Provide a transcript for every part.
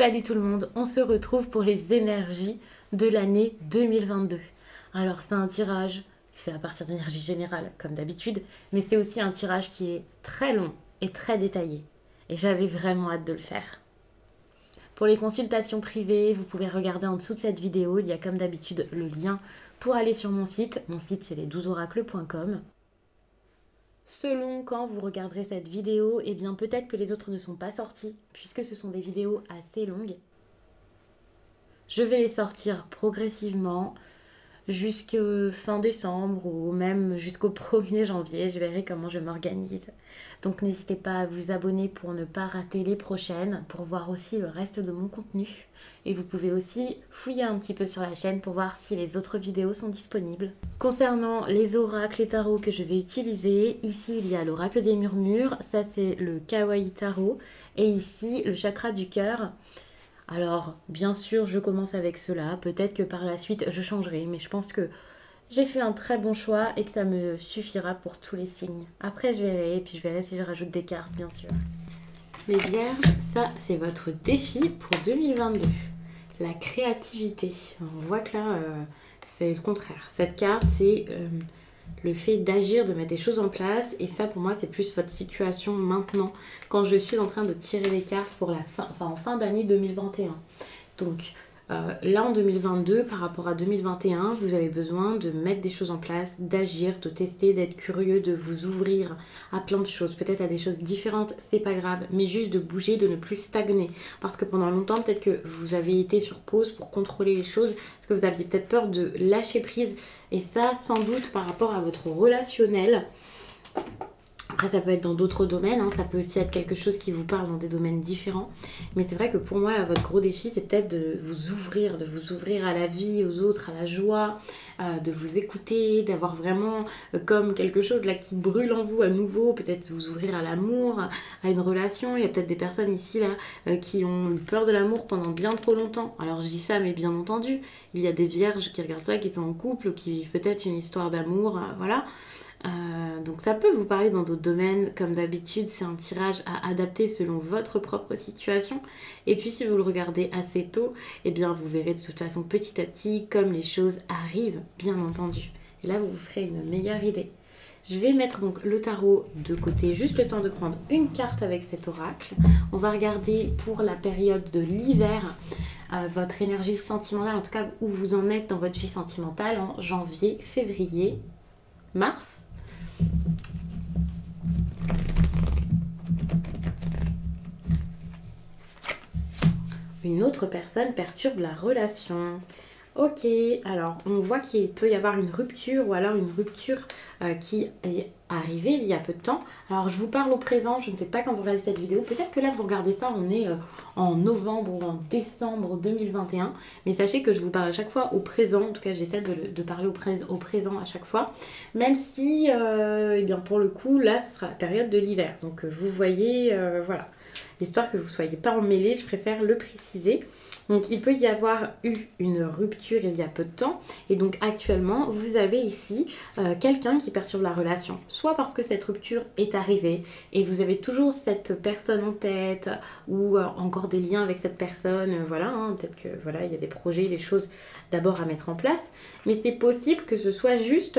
Salut tout le monde, on se retrouve pour les énergies de l'année 2022. Alors c'est un tirage fait à partir d'énergie générale comme d'habitude, mais c'est aussi un tirage qui est très long et très détaillé. Et j'avais vraiment hâte de le faire. Pour les consultations privées, vous pouvez regarder en dessous de cette vidéo, il y a comme d'habitude le lien pour aller sur mon site. Mon site c'est les12oracles.com. Selon quand vous regarderez cette vidéo, eh bien peut-être que les autres ne sont pas sortis, puisque ce sont des vidéos assez longues. Je vais les sortir progressivement jusqu'à fin décembre ou même jusqu'au 1er janvier. Je verrai comment je m'organise. Donc n'hésitez pas à vous abonner pour ne pas rater les prochaines, pour voir aussi le reste de mon contenu. Et vous pouvez aussi fouiller un petit peu sur la chaîne pour voir si les autres vidéos sont disponibles. Concernant les oracles et tarots que je vais utiliser, ici il y a l'oracle des murmures, ça c'est le Kawaii Tarot, et ici le chakra du cœur. Alors, bien sûr, je commence avec cela. Peut-être que par la suite, je changerai. Mais je pense que j'ai fait un très bon choix et que ça me suffira pour tous les signes. Après, je verrai. Et puis, je verrai si je rajoute des cartes, bien sûr. Les vierges, ça, c'est votre défi pour 2022. La créativité. On voit que là, c'est le contraire. Cette carte, c'est le fait d'agir, de mettre des choses en place. Et ça, pour moi, c'est plus votre situation maintenant, quand je suis en train de tirer les cartes pour la fin, en fin d'année 2021. Donc là, en 2022, par rapport à 2021, vous avez besoin de mettre des choses en place, d'agir, de tester, d'être curieux, de vous ouvrir à plein de choses, peut-être à des choses différentes, c'est pas grave, mais juste de bouger, de ne plus stagner. Parce que pendant longtemps, peut-être que vous avez été sur pause pour contrôler les choses, parce que vous aviez peut-être peur de lâcher prise. Et ça, sans doute, par rapport à votre relationnel. Après, ça peut être dans d'autres domaines, hein. Ça peut aussi être quelque chose qui vous parle dans des domaines différents. Mais c'est vrai que pour moi, là, votre gros défi, c'est peut-être de vous ouvrir à la vie, aux autres, à la joie, de vous écouter, d'avoir vraiment comme quelque chose là qui brûle en vous à nouveau, peut-être vous ouvrir à l'amour, à une relation. Il y a peut-être des personnes ici là qui ont eu peur de l'amour pendant bien trop longtemps. Alors je dis ça, mais bien entendu, il y a des vierges qui regardent ça, qui sont en couple ou qui vivent peut-être une histoire d'amour, voilà. Donc ça peut vous parler dans d'autres domaines. Comme d'habitude, c'est un tirage à adapter selon votre propre situation. Et puis si vous le regardez assez tôt, eh bien vous verrez de toute façon petit à petit comme les choses arrivent, bien entendu. Et là, vous vous ferez une meilleure idée. Je vais mettre donc le tarot de côté, juste le temps de prendre une carte avec cet oracle. On va regarder pour la période de l'hiver votre énergie sentimentale, en tout cas où vous en êtes dans votre vie sentimentale en janvier, février, mars. Une autre personne perturbe la relation. Ok, alors on voit qu'il peut y avoir une rupture ou alors une rupture qui est arrivée il y a peu de temps. Alors je vous parle au présent, je ne sais pas quand vous regardez cette vidéo, peut-être que là vous regardez ça, on est en novembre ou en décembre 2021, mais sachez que je vous parle à chaque fois au présent, en tout cas j'essaie de parler au présent à chaque fois, même si, eh bien pour le coup, là ce sera la période de l'hiver, donc vous voyez, voilà. Histoire que vous ne soyez pas emmêlés, je préfère le préciser. Donc il peut y avoir eu une rupture il y a peu de temps. Et donc actuellement, vous avez ici quelqu'un qui perturbe la relation. Soit parce que cette rupture est arrivée et vous avez toujours cette personne en tête ou encore des liens avec cette personne. Voilà, hein, peut-être que voilà, il y a des projets, des choses d'abord à mettre en place. Mais c'est possible que ce soit juste...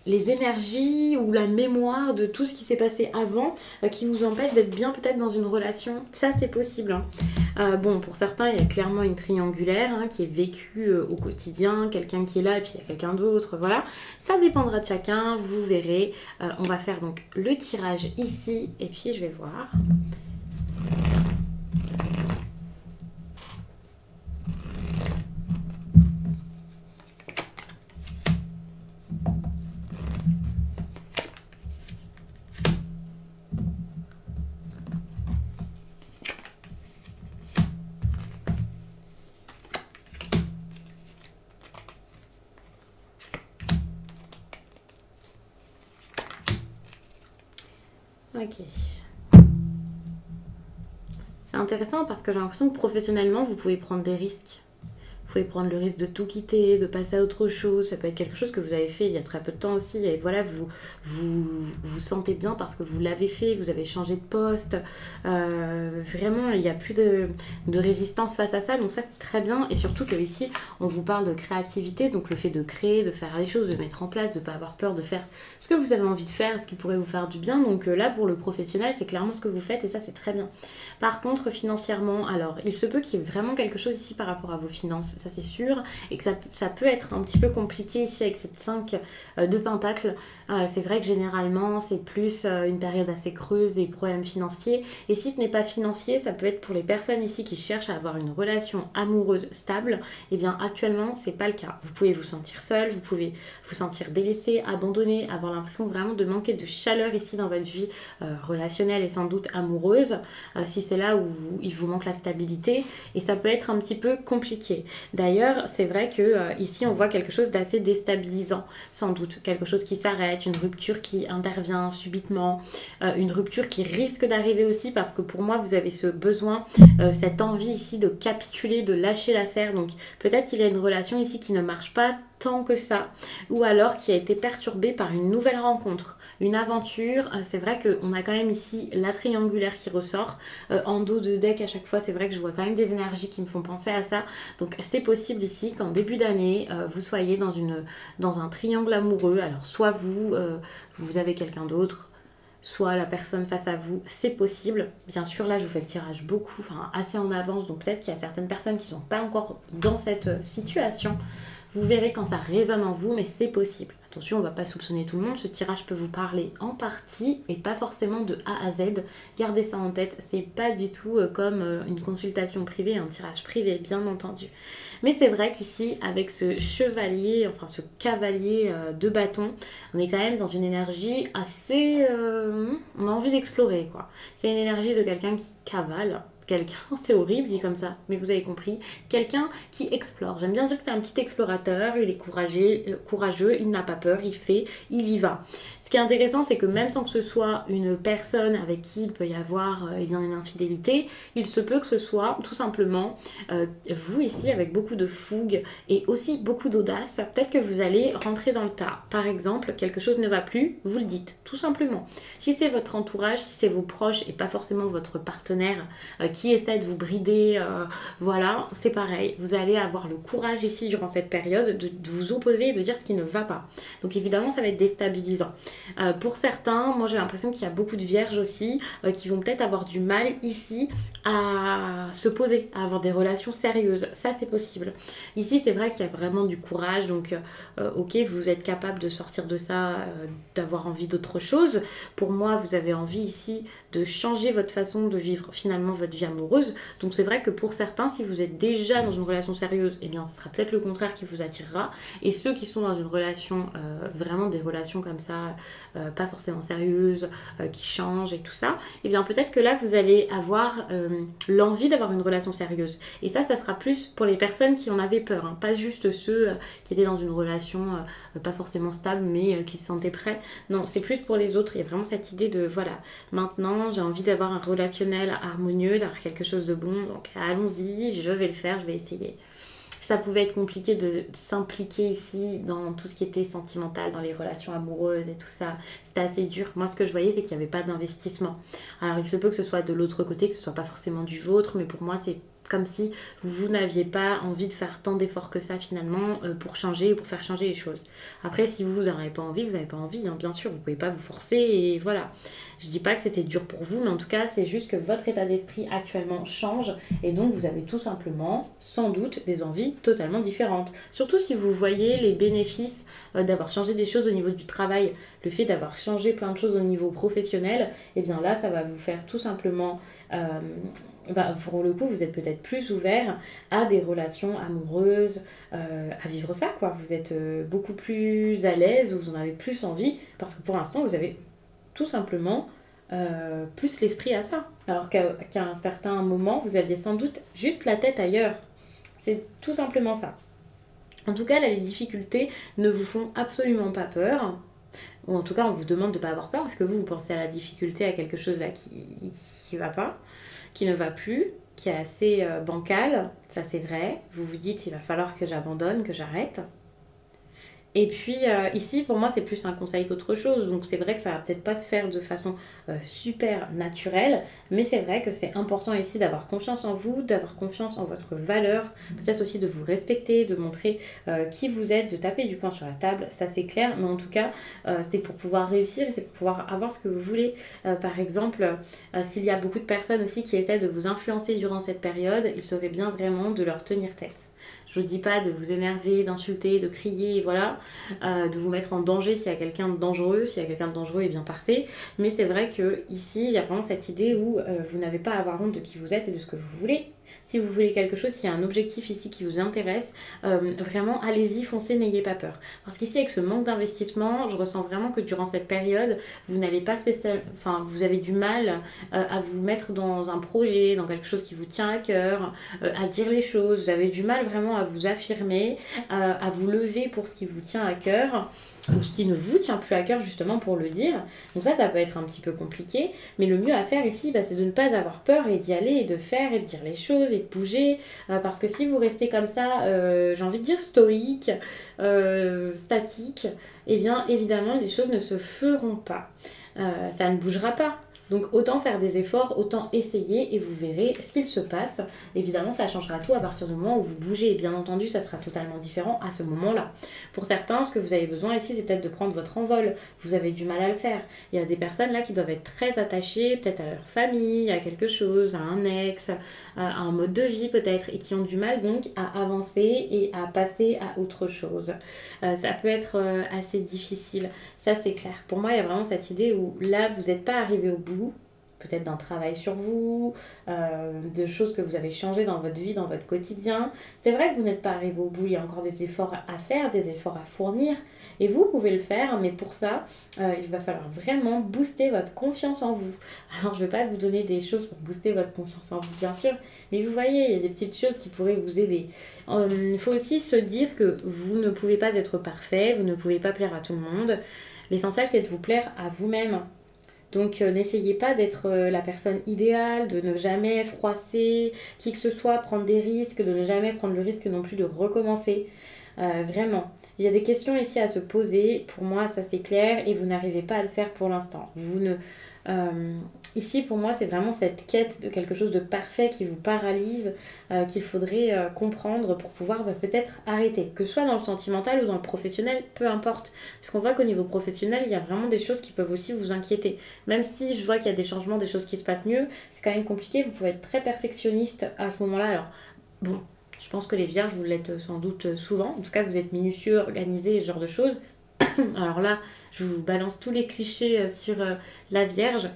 les énergies ou la mémoire de tout ce qui s'est passé avant qui vous empêche d'être bien peut-être dans une relation. Ça, c'est possible. Hein. Bon, pour certains, il y a clairement une triangulaire hein, qui est vécue au quotidien, quelqu'un qui est là et puis il y a quelqu'un d'autre, voilà. Ça dépendra de chacun, vous verrez. On va faire donc le tirage ici et puis je vais voir. Ok. C'est intéressant parce que j'ai l'impression que professionnellement, vous pouvez prendre des risques. Vous pouvez prendre le risque de tout quitter, de passer à autre chose. Ça peut être quelque chose que vous avez fait il y a très peu de temps aussi. Et voilà, vous sentez bien parce que vous l'avez fait, vous avez changé de poste. Vraiment, il n'y a plus de résistance face à ça. Donc ça, c'est très bien. Et surtout que ici, on vous parle de créativité. Donc le fait de créer, de faire des choses, de mettre en place, de ne pas avoir peur de faire ce que vous avez envie de faire, ce qui pourrait vous faire du bien. Donc là, pour le professionnel, c'est clairement ce que vous faites et ça, c'est très bien. Par contre, financièrement, alors, il se peut qu'il y ait vraiment quelque chose ici par rapport à vos finances, ça c'est sûr, et que ça peut être un petit peu compliqué ici avec cette 5 de Pentacle. C'est vrai que généralement, c'est plus une période assez creuse, des problèmes financiers. Et si ce n'est pas financier, ça peut être pour les personnes ici qui cherchent à avoir une relation amoureuse stable. Et bien actuellement, c'est pas le cas. Vous pouvez vous sentir seul, vous pouvez vous sentir délaissé, abandonné, avoir l'impression vraiment de manquer de chaleur ici dans votre vie relationnelle et sans doute amoureuse, si c'est là où il vous manque la stabilité. Et ça peut être un petit peu compliqué. D'ailleurs, c'est vrai que ici, on voit quelque chose d'assez déstabilisant, sans doute. Quelque chose qui s'arrête, une rupture qui intervient subitement, une rupture qui risque d'arriver aussi parce que pour moi, vous avez ce besoin, cette envie ici de capituler, de lâcher l'affaire. Donc peut-être qu'il y a une relation ici qui ne marche pas tant que ça, ou alors qui a été perturbée par une nouvelle rencontre, une aventure. C'est vrai qu'on a quand même ici la triangulaire qui ressort en dos de deck à chaque fois. C'est vrai que je vois quand même des énergies qui me font penser à ça. Donc c'est possible ici qu'en début d'année, vous soyez dans un triangle amoureux. Alors soit vous avez quelqu'un d'autre, soit la personne face à vous, c'est possible. Bien sûr, là, je vous fais le tirage beaucoup, enfin assez en avance, donc peut-être qu'il y a certaines personnes qui ne sont pas encore dans cette situation. Vous verrez quand ça résonne en vous, mais c'est possible. Attention, on ne va pas soupçonner tout le monde. Ce tirage peut vous parler en partie et pas forcément de A à Z. Gardez ça en tête. C'est pas du tout comme une consultation privée, un tirage privé, bien entendu. Mais c'est vrai qu'ici, avec ce chevalier, enfin ce cavalier de bâton, on est quand même dans une énergie assez... on a envie d'explorer, quoi. C'est une énergie de quelqu'un qui cavale. Quelqu'un, c'est horrible dit comme ça, mais vous avez compris, quelqu'un qui explore. J'aime bien dire que c'est un petit explorateur, il est courageux, il n'a pas peur, il fait, il y va. Ce qui est intéressant, c'est que même sans que ce soit une personne avec qui il peut y avoir une infidélité, il se peut que ce soit tout simplement vous ici avec beaucoup de fougue et aussi beaucoup d'audace. Peut-être que vous allez rentrer dans le tas. Par exemple, quelque chose ne va plus, vous le dites, tout simplement. Si c'est votre entourage, si c'est vos proches et pas forcément votre partenaire qui essaie de vous brider, voilà, c'est pareil. Vous allez avoir le courage ici durant cette période de vous opposer et de dire ce qui ne va pas. Donc évidemment, ça va être déstabilisant. Pour certains, moi j'ai l'impression qu'il y a beaucoup de vierges aussi qui vont peut-être avoir du mal ici à se poser, à avoir des relations sérieuses. Ça, c'est possible. Ici, c'est vrai qu'il y a vraiment du courage. Donc, ok, vous êtes capable de sortir de ça, d'avoir envie d'autre chose. Pour moi, vous avez envie ici de changer votre façon de vivre finalement votre vie amoureuse. Donc, c'est vrai que pour certains, si vous êtes déjà dans une relation sérieuse, eh bien, ce sera peut-être le contraire qui vous attirera. Et ceux qui sont dans une relation, vraiment des relations comme ça, pas forcément sérieuses, qui changent et tout ça, eh bien, peut-être que là, vous allez avoir l'envie d'avoir une relation sérieuse. Et ça sera plus pour les personnes qui en avaient peur, hein. Pas juste ceux qui étaient dans une relation pas forcément stable, mais qui se sentaient prêts. Non, c'est plus pour les autres. Il y a vraiment cette idée de, voilà, maintenant, j'ai envie d'avoir un relationnel harmonieux, d'avoir quelque chose de bon, donc allons-y, je vais le faire, je vais essayer. Ça pouvait être compliqué de s'impliquer ici dans tout ce qui était sentimental, dans les relations amoureuses et tout ça. C'était assez dur. Moi, ce que je voyais, c'est qu'il n'y avait pas d'investissement. Alors, il se peut que ce soit de l'autre côté, que ce soit pas forcément du vôtre, mais pour moi, c'est comme si vous n'aviez pas envie de faire tant d'efforts que ça finalement pour changer ou pour faire changer les choses. Après, si vous n'en avez pas envie, vous n'avez pas envie, hein, bien sûr, vous ne pouvez pas vous forcer et voilà. Je dis pas que c'était dur pour vous, mais en tout cas, c'est juste que votre état d'esprit actuellement change et donc vous avez tout simplement, sans doute, des envies totalement différentes. Surtout si vous voyez les bénéfices d'avoir changé des choses au niveau du travail, le fait d'avoir changé plein de choses au niveau professionnel, et bien là, ça va vous faire tout simplement... pour le coup, vous êtes peut-être plus ouvert à des relations amoureuses, à vivre ça, quoi. Vous êtes beaucoup plus à l'aise, vous en avez plus envie, parce que pour l'instant, vous avez tout simplement plus l'esprit à ça. Alors qu'à un certain moment, vous aviez sans doute juste la tête ailleurs. C'est tout simplement ça. En tout cas, là, les difficultés ne vous font absolument pas peur. Ou en tout cas, on vous demande de ne pas avoir peur, parce que vous pensez à la difficulté, à quelque chose là qui va pas, qui ne va plus. qui est assez bancal, ça c'est vrai. Vous vous dites il va falloir que j'abandonne, que j'arrête. Et puis ici, pour moi, c'est plus un conseil qu'autre chose. Donc c'est vrai que ça va peut-être pas se faire de façon super naturelle, mais c'est vrai que c'est important ici d'avoir confiance en vous, d'avoir confiance en votre valeur, peut-être aussi de vous respecter, de montrer qui vous êtes, de taper du poing sur la table, ça c'est clair. Mais en tout cas, c'est pour pouvoir réussir et c'est pour pouvoir avoir ce que vous voulez. Par exemple, s'il y a beaucoup de personnes aussi qui essaient de vous influencer durant cette période, il serait bien vraiment de leur tenir tête. Je vous dis pas de vous énerver, d'insulter, de crier, voilà, de vous mettre en danger s'il y a quelqu'un de dangereux. S'il y a quelqu'un de dangereux, eh bien partez. Mais c'est vrai que ici, il y a vraiment cette idée où vous n'avez pas à avoir honte de qui vous êtes et de ce que vous voulez. Si vous voulez quelque chose, s'il y a un objectif ici qui vous intéresse, vraiment allez-y, foncez, n'ayez pas peur. Parce qu'ici, avec ce manque d'investissement, je ressens vraiment que durant cette période, vous n'avez pas vous avez du mal à vous mettre dans un projet, dans quelque chose qui vous tient à cœur, à dire les choses. Vous avez du mal vraiment à vous affirmer, à vous lever pour ce qui vous tient à cœur, ou ce qui ne vous tient plus à cœur justement pour le dire. Donc ça peut être un petit peu compliqué, mais le mieux à faire ici, c'est de ne pas avoir peur et d'y aller et de faire et de dire les choses et de bouger, parce que si vous restez comme ça, j'ai envie de dire stoïque, statique, eh bien évidemment les choses ne se feront pas, ça ne bougera pas. Donc autant faire des efforts, autant essayer et vous verrez ce qu'il se passe. Évidemment, ça changera tout à partir du moment où vous bougez. Et bien entendu, ça sera totalement différent à ce moment-là. Pour certains, ce que vous avez besoin ici, c'est peut-être de prendre votre envol. Vous avez du mal à le faire. Il y a des personnes là qui doivent être très attachées, peut-être à leur famille, à quelque chose, à un ex, à un mode de vie peut-être, et qui ont du mal donc à avancer et à passer à autre chose. Ça peut être assez difficile. Ça, c'est clair. Pour moi, il y a vraiment cette idée où là, vous n'êtes pas arrivé au bout, peut-être d'un travail sur vous, de choses que vous avez changées dans votre vie, dans votre quotidien. C'est vrai que vous n'êtes pas arrivé au bout, il y a encore des efforts à faire, des efforts à fournir, et vous pouvez le faire, mais pour ça, il va falloir vraiment booster votre confiance en vous. Alors, je ne vais pas vous donner des choses pour booster votre confiance en vous, bien sûr, mais vous voyez, il y a des petites choses qui pourraient vous aider. Il faut aussi se dire que vous ne pouvez pas être parfait, vous ne pouvez pas plaire à tout le monde. L'essentiel, c'est de vous plaire à vous-même. Donc n'essayez pas d'être la personne idéale, de ne jamais froisser qui que ce soit, prendre des risques, de ne jamais prendre le risque non plus de recommencer. Vraiment. Il y a des questions ici à se poser. Pour moi, ça c'est clair et vous n'arrivez pas à le faire pour l'instant. Ici, pour moi, c'est vraiment cette quête de quelque chose de parfait qui vous paralyse, qu'il faudrait comprendre pour pouvoir peut-être arrêter. Que ce soit dans le sentimental ou dans le professionnel, peu importe. Parce qu'on voit qu'au niveau professionnel, il y a vraiment des choses qui peuvent aussi vous inquiéter. Même si je vois qu'il y a des changements, des choses qui se passent mieux, c'est quand même compliqué. Vous pouvez être très perfectionniste à ce moment-là. Alors, bon, je pense que les vierges, vous l'êtes sans doute souvent. En tout cas, vous êtes minutieux, organisé, ce genre de choses. Alors là, je vous balance tous les clichés sur la Vierge.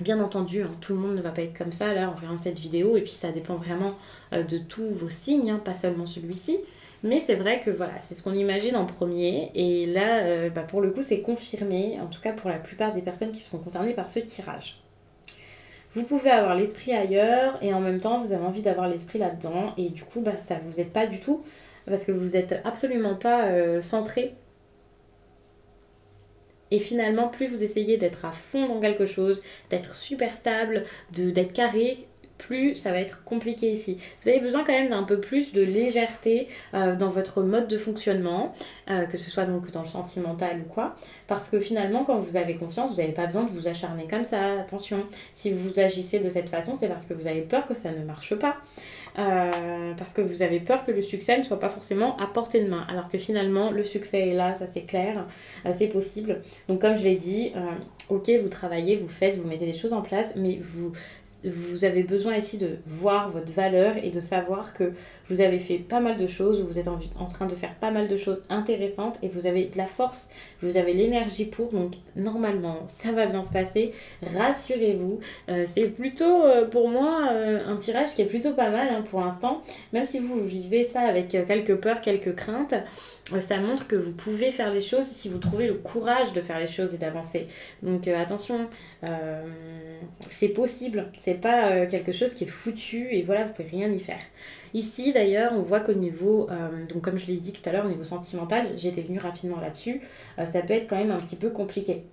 Bien entendu, tout le monde ne va pas être comme ça là en regardant cette vidéo, et puis ça dépend vraiment de tous vos signes, pas seulement celui-ci. Mais c'est vrai que voilà, c'est ce qu'on imagine en premier, et là, pour le coup, c'est confirmé, en tout cas pour la plupart des personnes qui seront concernées par ce tirage. Vous pouvez avoir l'esprit ailleurs, et en même temps, vous avez envie d'avoir l'esprit là-dedans, et du coup, ça ne vous aide pas du tout, parce que vous n'êtes absolument pas centré. Et finalement, plus vous essayez d'être à fond dans quelque chose, d'être super stable, d'être carré, plus ça va être compliqué ici. Vous avez besoin quand même d'un peu plus de légèreté dans votre mode de fonctionnement, que ce soit donc dans le sentimental ou quoi, parce que finalement, quand vous avez confiance, vous n'avez pas besoin de vous acharner comme ça. Attention, si vous agissez de cette façon, c'est parce que vous avez peur que ça ne marche pas. Parce que vous avez peur que le succès ne soit pas forcément à portée de main, alors que finalement le succès est là, ça c'est clair, c'est possible. Donc comme je l'ai dit, ok, vous travaillez, vous faites, vous mettez des choses en place, mais vous avez besoin ici de voir votre valeur et de savoir que vous avez fait pas mal de choses, vous êtes en train de faire pas mal de choses intéressantes et vous avez de la force, vous avez l'énergie pour, donc normalement ça va bien se passer, rassurez-vous. C'est plutôt pour moi un tirage qui est plutôt pas mal pour l'instant, même si vous vivez ça avec quelques peurs, quelques craintes, ça montre que vous pouvez faire les choses si vous trouvez le courage de faire les choses et d'avancer. Donc attention, c'est possible, c'est pas quelque chose qui est foutu et voilà, vous pouvez rien y faire. Ici d'ailleurs, on voit qu'au niveau, donc comme je l'ai dit tout à l'heure, au niveau sentimental, j'étais venue rapidement là-dessus, ça peut être quand même un petit peu compliqué.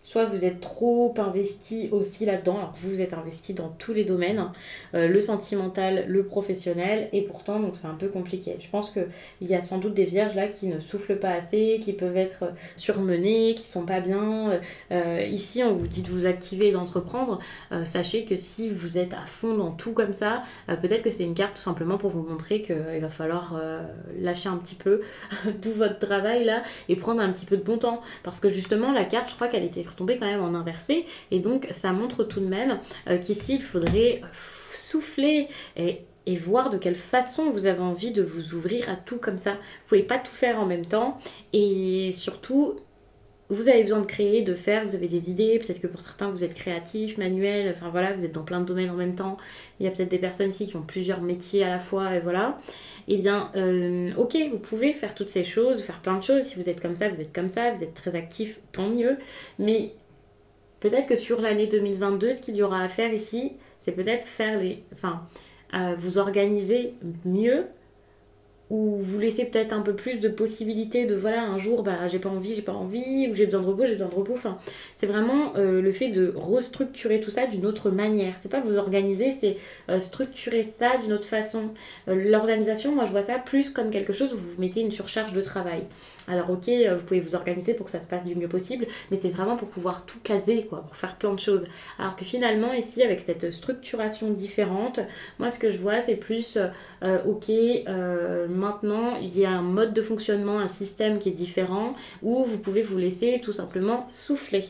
soit vous êtes trop investi aussi là-dedans. Alors vous êtes investi dans tous les domaines, le sentimental, le professionnel, et pourtant donc c'est un peu compliqué. Je pense qu'il y a sans doute des vierges là qui ne soufflent pas assez, qui peuvent être surmenées, qui sont pas bien. Ici on vous dit de vous activer et d'entreprendre. Sachez que si vous êtes à fond dans tout comme ça, peut-être que c'est une carte tout simplement pour vous montrer qu'il va falloir lâcher un petit peu tout votre travail là et prendre un petit peu de bon temps. Parce que justement la carte, je crois qu'elle était retombée quand même en inversé, et donc ça montre tout de même qu'ici il faudrait souffler et voir de quelle façon vous avez envie de vous ouvrir à tout comme ça. Vous pouvez pas tout faire en même temps, et surtout vous avez besoin de créer, de faire, vous avez des idées, peut-être que pour certains vous êtes créatif, manuel, enfin voilà, vous êtes dans plein de domaines en même temps. Il y a peut-être des personnes ici qui ont plusieurs métiers à la fois, et voilà. Eh bien, ok, vous pouvez faire toutes ces choses, faire plein de choses. Si vous êtes comme ça, vous êtes comme ça, vous êtes très actif, tant mieux. Mais peut-être que sur l'année 2022, ce qu'il y aura à faire ici, c'est peut-être faire vous organiser mieux, ou vous laissez peut-être un peu plus de possibilités de voilà, un jour j'ai pas envie, ou j'ai besoin de repos. Enfin, c'est vraiment le fait de restructurer tout ça d'une autre manière. C'est pas vous organiser, c'est structurer ça d'une autre façon. L'organisation, moi je vois ça plus comme quelque chose où vous mettez une surcharge de travail. Alors ok, vous pouvez vous organiser pour que ça se passe du mieux possible, mais c'est vraiment pour pouvoir tout caser, quoi, pour faire plein de choses. Alors que finalement ici, avec cette structuration différente, moi ce que je vois c'est plus maintenant il y a un mode de fonctionnement, un système qui est différent, où vous pouvez vous laisser tout simplement souffler.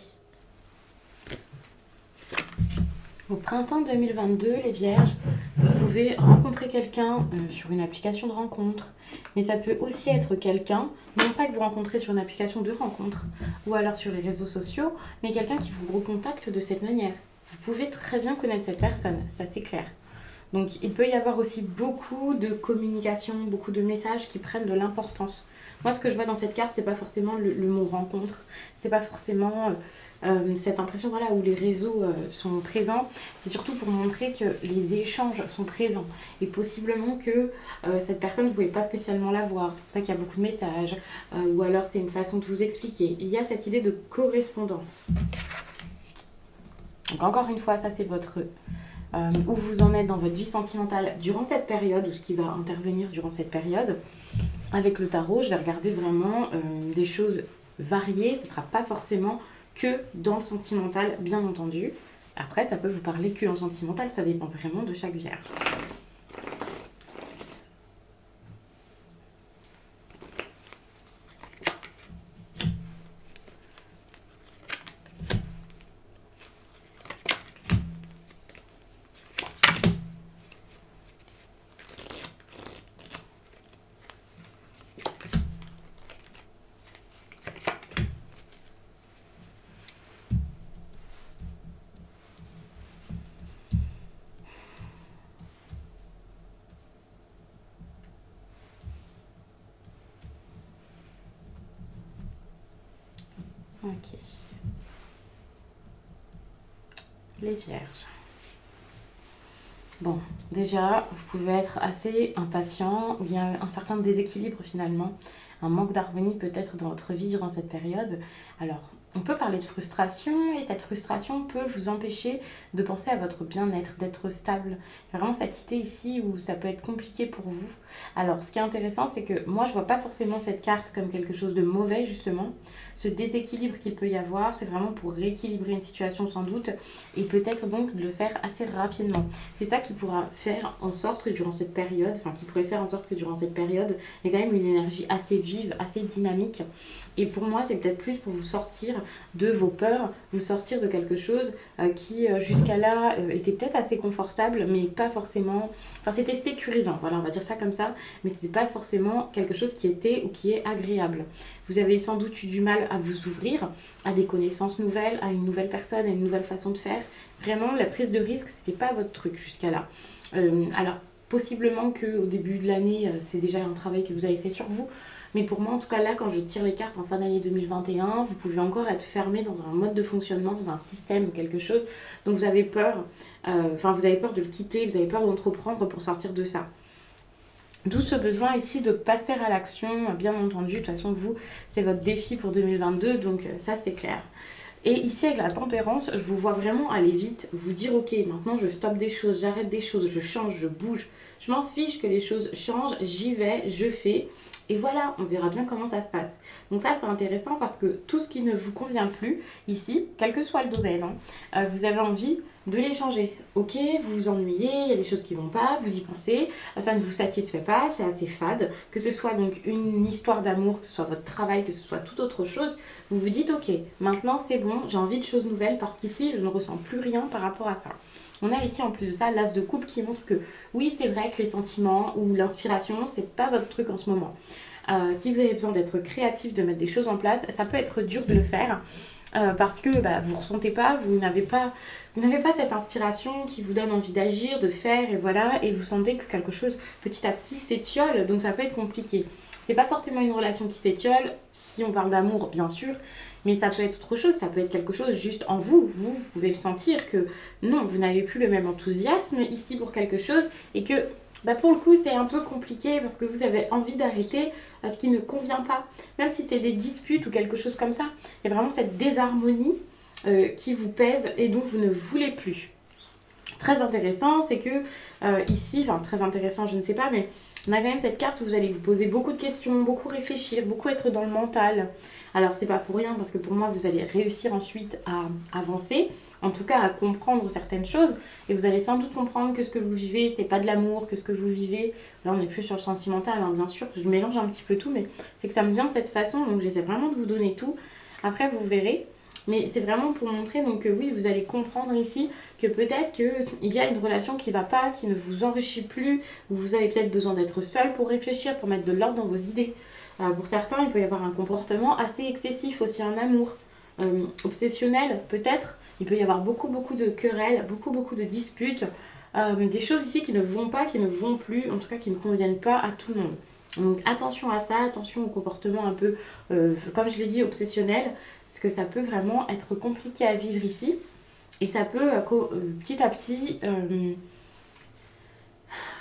Au printemps 2022, les vierges, vous pouvez rencontrer quelqu'un sur une application de rencontre, mais ça peut aussi être quelqu'un, non pas que vous rencontrez sur une application de rencontre, ou alors sur les réseaux sociaux, mais quelqu'un qui vous recontacte de cette manière. Vous pouvez très bien connaître cette personne, ça c'est clair. Donc il peut y avoir aussi beaucoup de communication, beaucoup de messages qui prennent de l'importance. Moi ce que je vois dans cette carte, c'est pas forcément le mot rencontre, c'est pas forcément cette impression voilà, où les réseaux sont présents, c'est surtout pour montrer que les échanges sont présents, et possiblement que cette personne vous ne pouvez pas spécialement la voir, c'est pour ça qu'il y a beaucoup de messages, ou alors c'est une façon de vous expliquer. Il y a cette idée de correspondance. Donc encore une fois, ça c'est votre... où vous en êtes dans votre vie sentimentale durant cette période, ou ce qui va intervenir durant cette période. Avec le tarot, je vais regarder vraiment des choses variées, ce ne sera pas forcément que dans le sentimental, bien entendu. Après, ça peut vous parler que en sentimental, ça dépend vraiment de chaque vierge. Ok. Les vierges. Bon, déjà, vous pouvez être assez impatient, il y a un certain déséquilibre finalement, un manque d'harmonie peut-être dans votre vie durant cette période. Alors, on peut parler de frustration, et cette frustration peut vous empêcher de penser à votre bien-être, d'être stable. Il y a vraiment cette idée ici où ça peut être compliqué pour vous. Alors, ce qui est intéressant, c'est que moi, je vois pas forcément cette carte comme quelque chose de mauvais, justement. Ce déséquilibre qu'il peut y avoir, c'est vraiment pour rééquilibrer une situation sans doute, et peut-être donc de le faire assez rapidement. C'est ça qui pourra faire en sorte que durant cette période, il y a quand même une énergie assez vive, assez dynamique. Et pour moi, c'est peut-être plus pour vous sortir de vos peurs, vous sortir de quelque chose qui jusqu'à là était peut-être assez confortable, mais pas forcément... Enfin, c'était sécurisant, voilà, on va dire ça comme ça, mais c'était pas forcément quelque chose qui était ou qui est agréable. Vous avez sans doute eu du mal à vous ouvrir à des connaissances nouvelles, à une nouvelle personne, à une nouvelle façon de faire. Vraiment, la prise de risque, c'était pas votre truc jusqu'à là. Alors, possiblement qu'au début de l'année, c'est déjà un travail que vous avez fait sur vous. Mais pour moi, en tout cas, là, quand je tire les cartes en fin d'année 2021, vous pouvez encore être fermé dans un mode de fonctionnement, dans un système ou quelque chose dont vous avez peur. Vous avez peur de le quitter, vous avez peur d'entreprendre pour sortir de ça. D'où ce besoin ici de passer à l'action, bien entendu. De toute façon, vous, c'est votre défi pour 2022, donc ça, c'est clair. Et ici, avec la tempérance, je vous vois vraiment aller vite, vous dire, ok, maintenant, je stoppe des choses, j'arrête des choses, je change, je bouge. Je m'en fiche que les choses changent, j'y vais, je fais. Et voilà, on verra bien comment ça se passe. Donc ça, c'est intéressant parce que tout ce qui ne vous convient plus, ici, quel que soit le domaine, vous avez envie de les changer. Ok, vous vous ennuyez, il y a des choses qui ne vont pas, vous y pensez, ça ne vous satisfait pas, c'est assez fade. Que ce soit donc une histoire d'amour, que ce soit votre travail, que ce soit toute autre chose, vous vous dites ok, maintenant c'est bon, j'ai envie de choses nouvelles parce qu'ici, je ne ressens plus rien par rapport à ça. On a ici en plus de ça l'as de coupe qui montre que oui, c'est vrai que les sentiments ou l'inspiration, c'est pas votre truc en ce moment. Si vous avez besoin d'être créatif, de mettre des choses en place, ça peut être dur de le faire parce que vous ne ressentez pas, vous n'avez pas cette inspiration qui vous donne envie d'agir, de faire et voilà, et vous sentez que quelque chose petit à petit s'étiole, donc ça peut être compliqué. C'est pas forcément une relation qui s'étiole, si on parle d'amour bien sûr, mais ça peut être autre chose, ça peut être quelque chose juste en vous. Vous pouvez le sentir que non, vous n'avez plus le même enthousiasme ici pour quelque chose et que pour le coup c'est un peu compliqué parce que vous avez envie d'arrêter ce qui ne convient pas. Même si c'est des disputes ou quelque chose comme ça, il y a vraiment cette désharmonie qui vous pèse et dont vous ne voulez plus. Très intéressant, c'est que ici, enfin très intéressant je ne sais pas, mais on a quand même cette carte où vous allez vous poser beaucoup de questions, beaucoup réfléchir, beaucoup être dans le mental. Alors c'est pas pour rien parce que pour moi vous allez réussir ensuite à avancer, en tout cas à comprendre certaines choses et vous allez sans doute comprendre que ce que vous vivez c'est pas de l'amour, que ce que vous vivez, là on n'est plus sur le sentimental bien sûr, je mélange un petit peu tout mais c'est que ça me vient de cette façon donc j'essaie vraiment de vous donner tout, après vous verrez. Mais c'est vraiment pour montrer donc que oui, vous allez comprendre ici que peut-être qu'il y a une relation qui ne va pas, qui ne vous enrichit plus, où vous avez peut-être besoin d'être seul pour réfléchir, pour mettre de l'ordre dans vos idées. Pour certains, il peut y avoir un comportement assez excessif aussi en amour, obsessionnel peut-être. Il peut y avoir beaucoup de querelles, beaucoup de disputes, des choses ici qui ne vont pas, qui ne vont plus, en tout cas qui ne conviennent pas à tout le monde. Donc attention à ça, attention au comportement un peu, comme je l'ai dit, obsessionnel, parce que ça peut vraiment être compliqué à vivre ici. Et ça peut petit à petit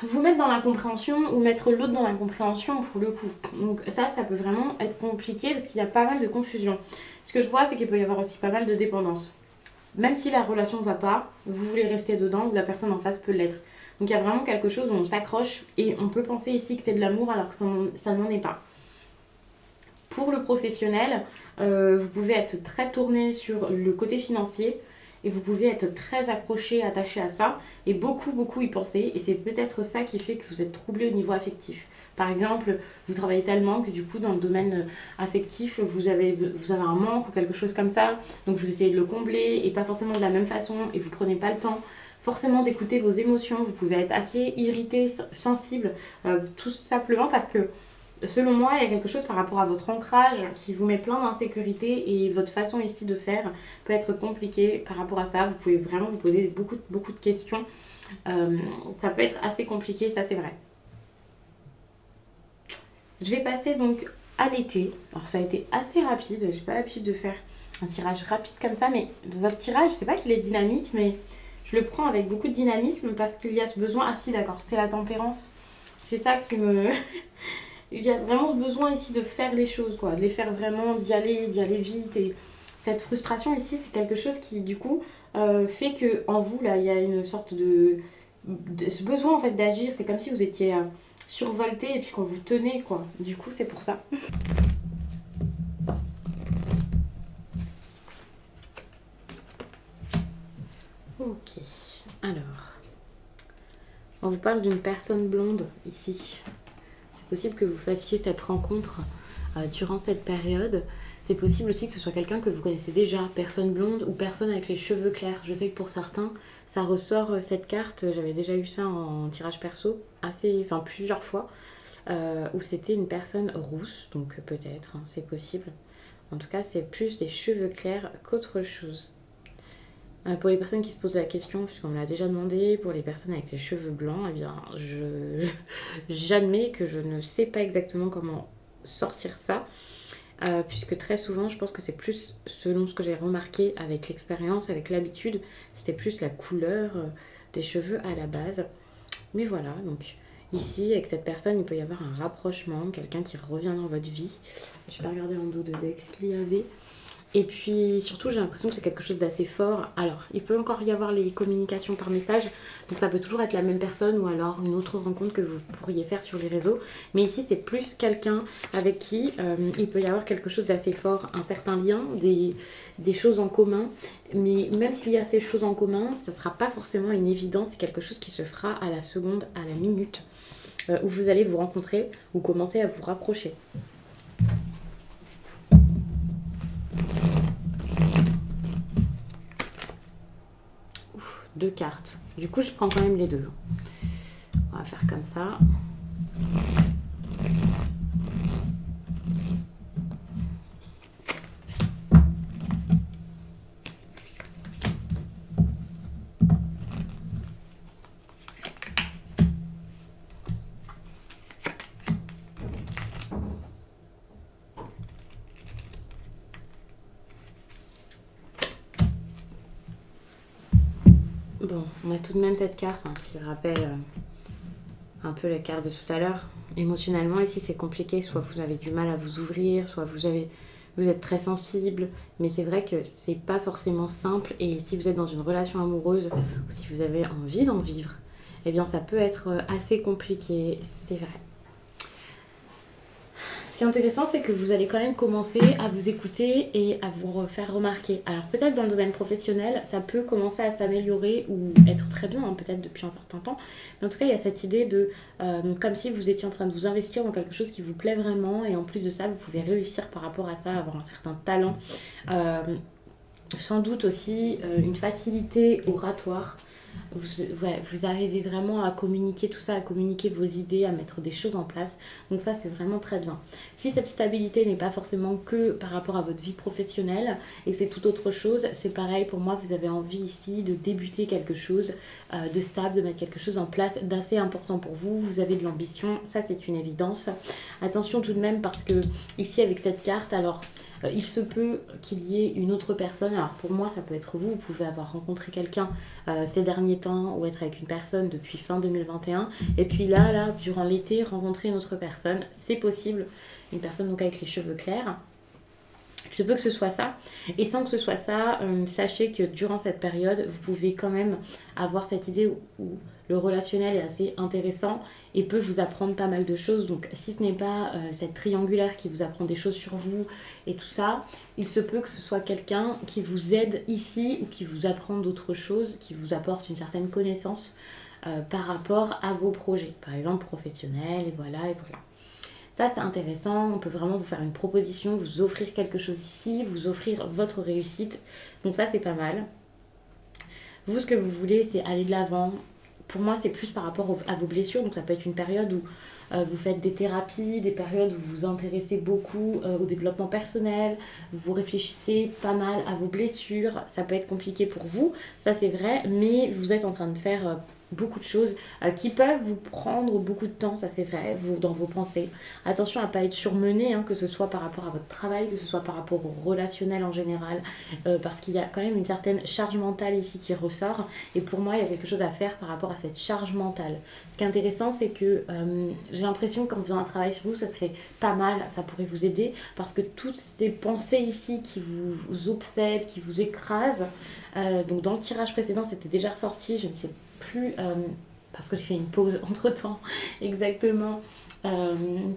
vous mettre dans l'incompréhension ou mettre l'autre dans l'incompréhension pour le coup. Donc ça peut vraiment être compliqué parce qu'il y a pas mal de confusion. Ce que je vois, c'est qu'il peut y avoir aussi pas mal de dépendance. Même si la relation ne va pas, vous voulez rester dedans, la personne en face peut l'être. Donc il y a vraiment quelque chose où on s'accroche et on peut penser ici que c'est de l'amour alors que ça n'en est pas. Pour le professionnel, vous pouvez être très tourné sur le côté financier et vous pouvez être très accroché, attaché à ça et beaucoup y penser et c'est peut-être ça qui fait que vous êtes troublé au niveau affectif. Par exemple, vous travaillez tellement que du coup dans le domaine affectif, vous avez un manque ou quelque chose comme ça, donc vous essayez de le combler et pas forcément de la même façon et vous prenez pas le temps forcément d'écouter vos émotions, vous pouvez être assez irrité, sensible, tout simplement parce que selon moi, il y a quelque chose par rapport à votre ancrage qui vous met plein d'insécurité et votre façon ici de faire peut être compliquée par rapport à ça. Vous pouvez vraiment vous poser beaucoup de questions. Ça peut être assez compliqué, ça c'est vrai. Je vais passer donc à l'été. Alors ça a été assez rapide, j'ai pas l'habitude de faire un tirage rapide comme ça, mais votre tirage, je sais pas qu'il est dynamique, mais je le prends avec beaucoup de dynamisme parce qu'il y a ce besoin. Ah si, d'accord, c'est la tempérance. C'est ça qui me... Il y a vraiment ce besoin ici de faire les choses, quoi, de les faire vraiment, d'y aller vite. Et cette frustration ici, c'est quelque chose qui, du coup, fait qu'en vous, là, il y a une sorte de ce besoin, en fait, d'agir. C'est comme si vous étiez survolté et puis qu'on vous tenait, quoi. Du coup, c'est pour ça. Ok, alors... On vous parle d'une personne blonde, ici. C'est possible que vous fassiez cette rencontre durant cette période. C'est possible aussi que ce soit quelqu'un que vous connaissez déjà, personne blonde ou personne avec les cheveux clairs. Je sais que pour certains, ça ressort cette carte. J'avais déjà eu ça en tirage perso, plusieurs fois, où c'était une personne rousse, donc peut-être, c'est possible. En tout cas, c'est plus des cheveux clairs qu'autre chose. Pour les personnes qui se posent la question, puisqu'on me l'a déjà demandé, pour les personnes avec les cheveux blancs, eh bien, j'admets que je ne sais pas exactement comment sortir ça, puisque très souvent, je pense que c'est plus, selon ce que j'ai remarqué avec l'expérience, avec l'habitude, c'était plus la couleur des cheveux à la base. Mais voilà, donc Ici, avec cette personne, il peut y avoir un rapprochement, quelqu'un qui revient dans votre vie. Je vais pas regarder en dos de deck ce qu'il y avait. Et puis surtout, j'ai l'impression que c'est quelque chose d'assez fort. Alors, il peut encore y avoir les communications par message, donc ça peut toujours être la même personne ou alors une autre rencontre que vous pourriez faire sur les réseaux. Mais ici, c'est plus quelqu'un avec qui il peut y avoir quelque chose d'assez fort, un certain lien, des choses en commun. Mais même s'il y a ces choses en commun, ça ne sera pas forcément une évidence, c'est quelque chose qui se fera à la seconde, à la minute, où vous allez vous rencontrer ou commencer à vous rapprocher. Deux cartes. Du coup, je prends quand même les deux. On va faire comme ça. Bon, on a tout de même cette carte qui rappelle un peu les cartes de tout à l'heure. Émotionnellement, ici, c'est compliqué. Soit vous avez du mal à vous ouvrir, soit vous êtes très sensible. Mais c'est vrai que c'est pas forcément simple. Et si vous êtes dans une relation amoureuse, ou si vous avez envie d'en vivre, eh bien, ça peut être assez compliqué. C'est vrai. Ce qui est intéressant, c'est que vous allez quand même commencer à vous écouter et à vous faire remarquer. Alors peut-être dans le domaine professionnel, ça peut commencer à s'améliorer ou être très bien, hein, peut-être depuis un certain temps. Mais en tout cas, il y a cette idée de, comme si vous étiez en train de vous investir dans quelque chose qui vous plaît vraiment. Et en plus de ça, vous pouvez réussir par rapport à ça, avoir un certain talent. Sans doute aussi une facilité oratoire. Vous arrivez vraiment à communiquer tout ça, à communiquer vos idées, à mettre des choses en place. Donc ça, c'est vraiment très bien. Si cette stabilité n'est pas forcément que par rapport à votre vie professionnelle et c'est tout autre chose, c'est pareil pour moi, vous avez envie ici de débuter quelque chose de stable, de mettre quelque chose en place d'assez important pour vous. Vous avez de l'ambition, ça c'est une évidence. Attention tout de même parce que ici avec cette carte, alors il se peut qu'il y ait une autre personne. Alors pour moi, ça peut être vous. Vous pouvez avoir rencontré quelqu'un ces derniers temps ou être avec une personne depuis fin 2021. Et puis là, durant l'été, rencontrer une autre personne. C'est possible. Une personne donc avec les cheveux clairs. Il se peut que ce soit ça. Et sans que ce soit ça, sachez que durant cette période, vous pouvez quand même avoir cette idée où le relationnel est assez intéressant et peut vous apprendre pas mal de choses. Donc si ce n'est pas cette triangulaire qui vous apprend des choses sur vous et tout ça, il se peut que ce soit quelqu'un qui vous aide ici ou qui vous apprend d'autres choses, qui vous apporte une certaine connaissance par rapport à vos projets, par exemple professionnels, et voilà, et voilà. Ça, c'est intéressant. On peut vraiment vous faire une proposition, vous offrir quelque chose ici, vous offrir votre réussite. Donc ça, c'est pas mal. Vous, ce que vous voulez, c'est aller de l'avant. Pour moi, c'est plus par rapport à vos blessures. Donc ça peut être une période où vous faites des thérapies, des périodes où vous vous intéressez beaucoup au développement personnel, vous réfléchissez pas mal à vos blessures. Ça peut être compliqué pour vous, ça c'est vrai, mais vous êtes en train de faire beaucoup de choses qui peuvent vous prendre beaucoup de temps, ça c'est vrai, dans vos pensées. Attention à ne pas être surmené, hein, que ce soit par rapport à votre travail, que ce soit par rapport au relationnel en général, parce qu'il y a quand même une certaine charge mentale ici qui ressort, et pour moi il y a quelque chose à faire par rapport à cette charge mentale. Ce qui est intéressant, c'est que j'ai l'impression qu'en faisant un travail sur vous, ce serait pas mal, ça pourrait vous aider, parce que toutes ces pensées ici qui vous obsèdent, qui vous écrasent, donc dans le tirage précédent c'était déjà ressorti, je ne sais plus, parce que j'ai fait une pause entre temps exactement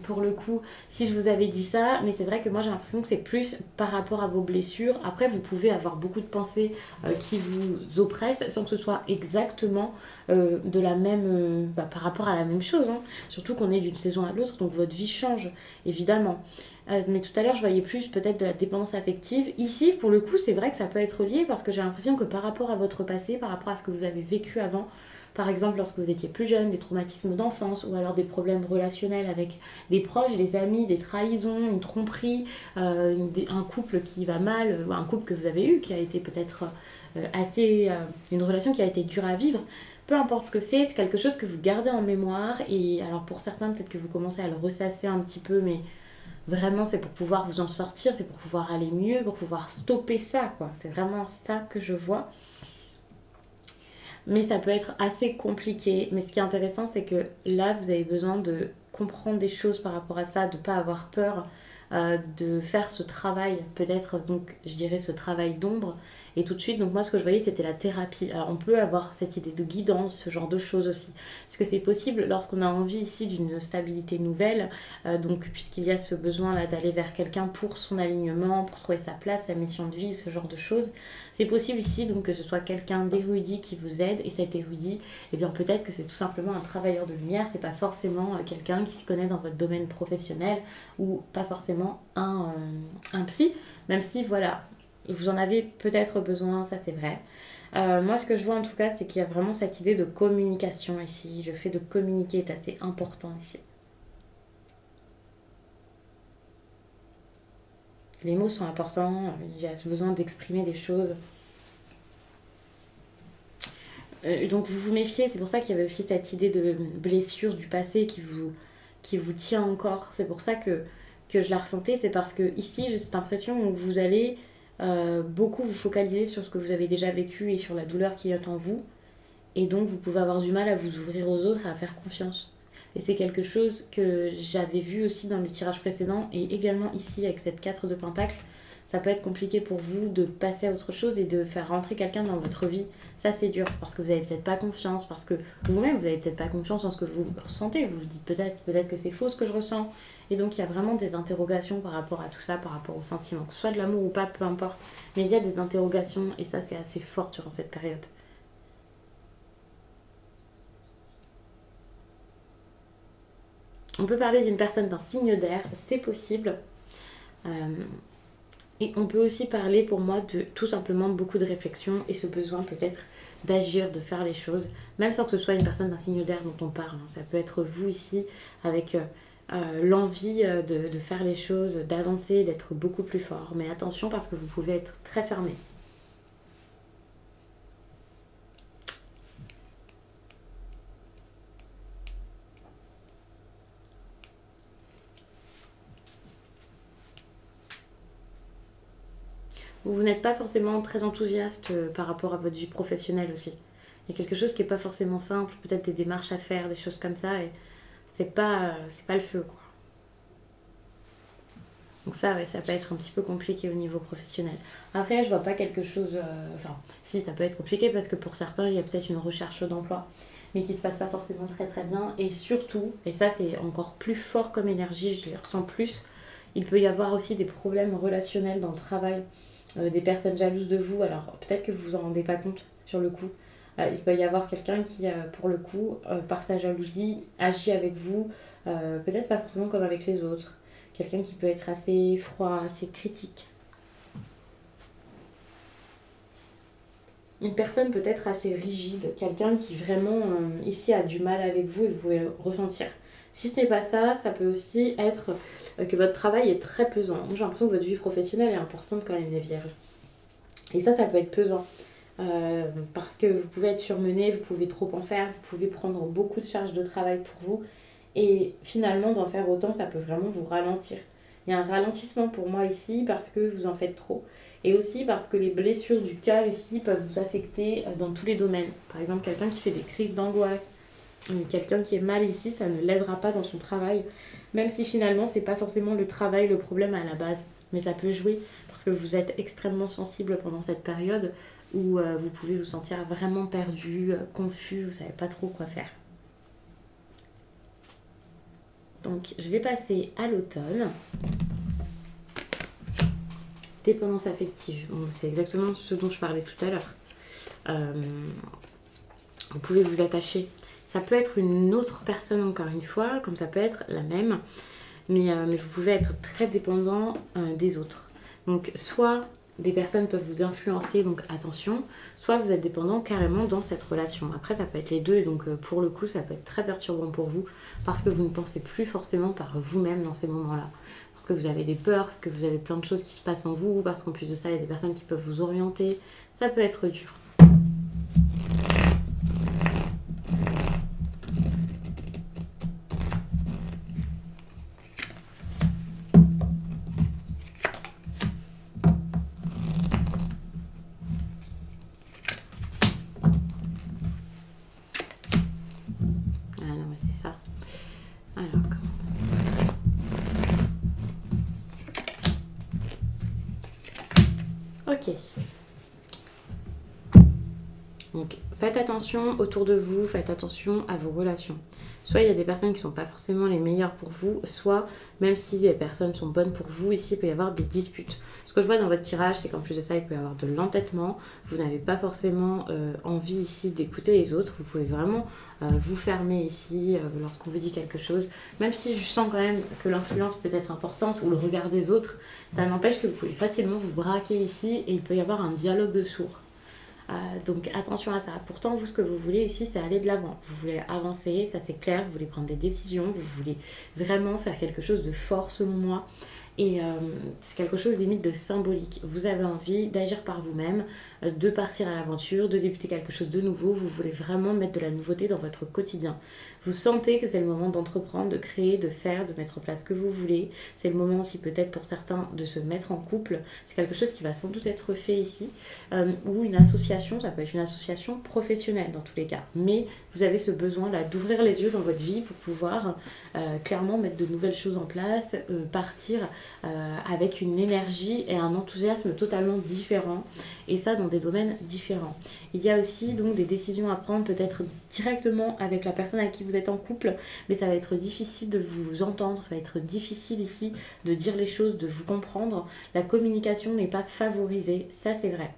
pour le coup si je vous avais dit ça, mais c'est vrai que moi j'ai l'impression que c'est plus par rapport à vos blessures. Après vous pouvez avoir beaucoup de pensées qui vous oppressent sans que ce soit exactement de la même par rapport à la même chose, hein. Surtout qu'on est d'une saison à l'autre, donc votre vie change évidemment. Mais tout à l'heure je voyais plus peut-être de la dépendance affective. Ici pour le coup c'est vrai que ça peut être lié, parce que j'ai l'impression que par rapport à votre passé, par rapport à ce que vous avez vécu avant, par exemple lorsque vous étiez plus jeune, des traumatismes d'enfance ou alors des problèmes relationnels avec des proches, des amis, des trahisons, une tromperie, un couple qui va mal, un couple que vous avez eu qui a été peut-être une relation qui a été dure à vivre. Peu importe ce que c'est quelque chose que vous gardez en mémoire. Et alors pour certains peut-être que vous commencez à le ressasser un petit peu, mais vraiment c'est pour pouvoir vous en sortir, c'est pour pouvoir aller mieux, pour pouvoir stopper ça, quoi. C'est vraiment ça que je vois. mais ça peut être assez compliqué. Mais ce qui est intéressant, c'est que là, vous avez besoin de comprendre des choses par rapport à ça, de ne pas avoir peur, de faire ce travail, peut-être, donc je dirais ce travail d'ombre. Et tout de suite, donc moi, ce que je voyais, c'était la thérapie. Alors, on peut avoir cette idée de guidance, ce genre de choses aussi. Parce que c'est possible lorsqu'on a envie ici d'une stabilité nouvelle, donc puisqu'il y a ce besoin-là d'aller vers quelqu'un pour son alignement, pour trouver sa place, sa mission de vie, ce genre de choses. C'est possible ici donc que ce soit quelqu'un d'érudit qui vous aide, et cet érudit, eh bien peut-être que c'est tout simplement un travailleur de lumière, c'est pas forcément quelqu'un qui se connaît dans votre domaine professionnel, ou pas forcément un psy, même si voilà, vous en avez peut-être besoin, ça c'est vrai. Moi, ce que je vois en tout cas, c'est qu'il y a vraiment cette idée de communication ici. Le fait de communiquer est assez important ici. Les mots sont importants, il y a ce besoin d'exprimer des choses. Donc vous vous méfiez, c'est pour ça qu'il y avait aussi cette idée de blessure du passé qui vous tient encore. C'est pour ça que je la ressentais, c'est parce que ici j'ai cette impression où vous allez beaucoup vous focaliser sur ce que vous avez déjà vécu et sur la douleur qui est en vous. Et donc vous pouvez avoir du mal à vous ouvrir aux autres et à faire confiance. Et c'est quelque chose que j'avais vu aussi dans le tirage précédent et également ici avec cette 4 de Pentacle. Ça peut être compliqué pour vous de passer à autre chose et de faire rentrer quelqu'un dans votre vie. Ça, c'est dur parce que vous n'avez peut-être pas confiance, parce que vous-même, vous n'avez peut-être pas confiance en ce que vous ressentez. Vous vous dites peut-être que c'est faux ce que je ressens. Et donc, il y a vraiment des interrogations par rapport à tout ça, par rapport aux sentiments, que ce soit de l'amour ou pas, peu importe. Mais il y a des interrogations et ça, c'est assez fort durant cette période. On peut parler d'une personne d'un signe d'air, c'est possible. Euh, Et on peut aussi parler pour moi de tout simplement beaucoup de réflexion et ce besoin peut-être d'agir, de faire les choses, même sans que ce soit une personne d'un signe d'air dont on parle. Hein. Ça peut être vous ici avec l'envie de faire les choses, d'avancer, d'être beaucoup plus fort. Mais attention parce que vous pouvez être très fermé. Vous n'êtes pas forcément très enthousiaste par rapport à votre vie professionnelle aussi. Il y a quelque chose qui n'est pas forcément simple, peut-être des démarches à faire, des choses comme ça, et c'est pas le feu, quoi. Donc ça, ouais, ça peut être un petit peu compliqué au niveau professionnel. Après, je vois pas quelque chose... Enfin, si, ça peut être compliqué parce que pour certains, il y a peut-être une recherche d'emploi, mais qui se passe pas forcément très très bien. Et surtout, et ça c'est encore plus fort comme énergie, je les ressens plus, il peut y avoir aussi des problèmes relationnels dans le travail, des personnes jalouses de vous. Alors peut-être que vous vous en rendez pas compte sur le coup. Il peut y avoir quelqu'un qui, pour le coup, par sa jalousie, agit avec vous, peut-être pas forcément comme avec les autres. Quelqu'un qui peut être assez froid, assez critique. Une personne peut-être assez rigide, quelqu'un qui vraiment ici a du mal avec vous et vous pouvez le ressentir. Si ce n'est pas ça, ça peut aussi être que votre travail est très pesant. J'ai l'impression que votre vie professionnelle est importante quand même, les vierges. Et ça peut être pesant. Parce que vous pouvez être surmené, vous pouvez trop en faire, vous pouvez prendre beaucoup de charges de travail pour vous. Et finalement, d'en faire autant, ça peut vraiment vous ralentir. Il y a un ralentissement pour moi ici parce que vous en faites trop. Et aussi parce que les blessures du cœur ici peuvent vous affecter dans tous les domaines. Par exemple, quelqu'un qui fait des crises d'angoisse, quelqu'un qui est mal ici, ça ne l'aidera pas dans son travail. Même si finalement, c'est pas forcément le travail le problème à la base. Mais ça peut jouer parce que vous êtes extrêmement sensible pendant cette période où vous pouvez vous sentir vraiment perdu, confus, vous savez pas trop quoi faire. Donc je vais passer à l'automne. Dépendance affective. Bon, c'est exactement ce dont je parlais tout à l'heure. Vous pouvez vous attacher. Ça peut être une autre personne encore une fois, comme ça peut être la même. Mais vous pouvez être très dépendant des autres. Donc soit des personnes peuvent vous influencer, donc attention, soit vous êtes dépendant carrément dans cette relation. Après, ça peut être les deux, et donc pour le coup, ça peut être très perturbant pour vous, parce que vous ne pensez plus forcément par vous-même dans ces moments-là. Parce que vous avez des peurs, parce que vous avez plein de choses qui se passent en vous, parce qu'en plus de ça, il y a des personnes qui peuvent vous orienter. Ça peut être dur. Ok. Donc faites attention autour de vous, faites attention à vos relations. Soit il y a des personnes qui ne sont pas forcément les meilleures pour vous, soit même si les personnes sont bonnes pour vous, ici il peut y avoir des disputes. Ce que je vois dans votre tirage, c'est qu'en plus de ça, il peut y avoir de l'entêtement. Vous n'avez pas forcément envie ici d'écouter les autres. Vous pouvez vraiment vous fermer ici lorsqu'on vous dit quelque chose. Même si je sens quand même que l'influence peut être importante ou le regard des autres, ça n'empêche que vous pouvez facilement vous braquer ici et il peut y avoir un dialogue de sourds. Donc attention à ça. Pourtant, vous, ce que vous voulez ici, c'est aller de l'avant. Vous voulez avancer, ça c'est clair. Vous voulez prendre des décisions. Vous voulez vraiment faire quelque chose de fort, selon moi. Et c'est quelque chose limite de symbolique. Vous avez envie d'agir par vous-même, de partir à l'aventure, de débuter quelque chose de nouveau. Vous voulez vraiment mettre de la nouveauté dans votre quotidien. Vous sentez que c'est le moment d'entreprendre, de créer, de faire, de mettre en place ce que vous voulez. C'est le moment aussi peut-être pour certains de se mettre en couple. C'est quelque chose qui va sans doute être fait ici. Ou une association, ça peut être une association professionnelle dans tous les cas. Mais vous avez ce besoin-là d'ouvrir les yeux dans votre vie pour pouvoir clairement mettre de nouvelles choses en place, partir avec une énergie et un enthousiasme totalement différents, et ça dans des domaines différents. Il y a aussi donc des décisions à prendre peut-être directement avec la personne avec qui vous êtes en couple, mais ça va être difficile de vous entendre, ça va être difficile ici de dire les choses, de vous comprendre. La communication n'est pas favorisée, ça c'est vrai.